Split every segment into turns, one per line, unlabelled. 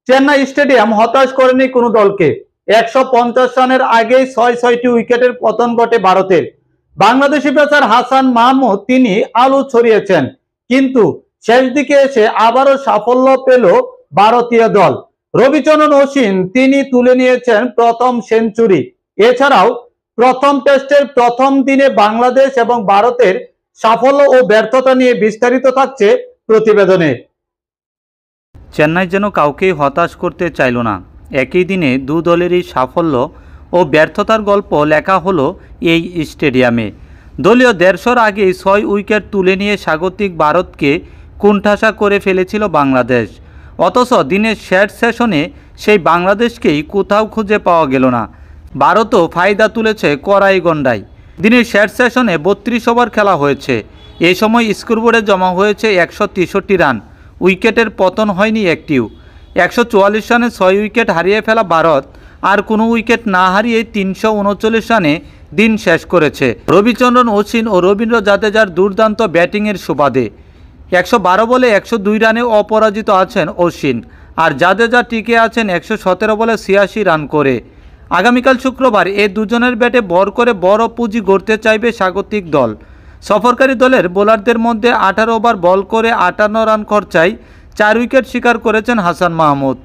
Chennai stadium হতাশ করেনি কোনো দলকে। 150 রানের আগেই 6টি উইকেটের পতন ঘটে ভারতের। বাংলাদেশি পেসার হাসান মাহমুদ তিনি আলো ছড়িয়েছেন, কিন্তু শেষ দিকে এসে আবারও সাফল্য পেল ভারতীয় দল। রবিচন্দ্রন অশ্বিন তিনি তুলে নিয়েছেন প্রথম সেঞ্চুরি। এছাড়াও প্রথম টেস্টের প্রথম দিনে বাংলাদেশ এবং ভারতের সাফল্য ও ব্যর্থতা নিয়ে বিস্তারিত থাকছে প্রতিবেদনে।
চেন্নাই যেন কাউকেই হতাশ করতে চাইল না। একই দিনে দু দলেরই সাফল্য ও ব্যর্থতার গল্প লেখা হলো এই স্টেডিয়ামে। দলীয় 150-র আগেই 6 উইকেট তুলে নিয়ে স্বাগতিক ভারতকে কোণঠাসা করে ফেলেছিল বাংলাদেশ। অথচ দিনের শেষ সেশনে সেই বাংলাদেশকেই কোথাও খুঁজে পাওয়া গেল না। ভারতও ফায়দা তুলেছে কড়াইগন্ডায়। দিনের শেষ সেশনে 32 ওভার খেলা হয়েছে। এই সময় স্কোরবোর্ডে জমা হয়েছে 163 রান। উইকেটের পতন হয়নি একটিও। 144 রানে 6 উইকেট হারিয়ে ফেলা ভারত আর কোনো উইকেট না হারিয়ে 339 রানে দিন শেষ করেছে রবিচন্দ্রন অশ্বিন ও রবীন্দ্র জাদেজার দুর্দান্ত ব্যাটিংয়ের সুবাদে। 112 বলে 102 রানে অপরাজিত আছেন অশ্বিন, আর জাদেজা টিকে আছেন 117 বলে 86 রান করে। আগামীকাল শুক্রবার এই দুজনের ব্যাটে ভর করে বড় পুঁজি গড়তে চাইবে স্বাগতিক দল। সফরকারী দলের বোলারদের মধ্যে 18 ওভার বল করে 58 রান খরচায় 4 উইকেট শিকার করেছেন হাসান মাহমুদ।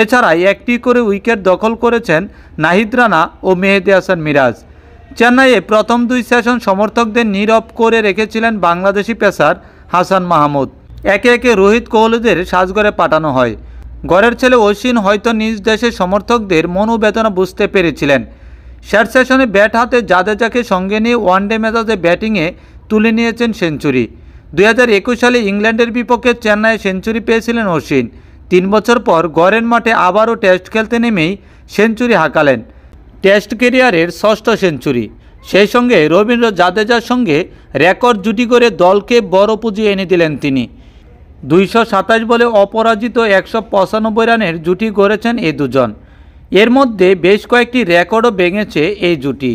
এছাড়া একটি করে উইকেট দখল করেছেন নাহিদ রানা ও মেহেদী হাসান মিরাজ। চেন্নাইয়ে প্রথম 2 সেশন সমর্থকদের নীরব করে রেখেছিলেন বাংলাদেশি পেসার হাসান মাহমুদ। একে একে রোহিত কোহলিদের সাজঘরে পাঠানো হয়। ঘরের ছেলে অশ্বিন হয়তো নিজ দেশের সমর্থকদের মনোবেদনা বুঝতে পেরেছিলেন। শেষ সেশনে ব্যাট হাতে জাদেজাকে সঙ্গে নিয়ে ওয়ানডে মেজাজে ব্যাটিংয়ে তুলে নিয়েছেন সেঞ্চুরি। 2021 সালে ইংল্যান্ডের বিপক্ষে চেন্নাইয়ে সেঞ্চুরি পেয়েছিলেন অশ্বিন। 3 বছর পর ঘরের মাঠে আবারও টেস্ট খেলতে নেমেই সেঞ্চুরি হাঁকালেন। টেস্ট ক্যারিয়ারের 6ষ্ঠ সেঞ্চুরি। সেই সঙ্গে রবীন্দ্র জাদেজার সঙ্গে রেকর্ড জুটি করে দলকে বড় পুঁজি এনে দিলেন তিনি। 227 বলে অপরাজিত 195 রানের জুটি গড়েছেন এই দুজন। এর মধ্যে বেশ কয়েকটি রেকর্ডও ভেঙেছে এই জুটি।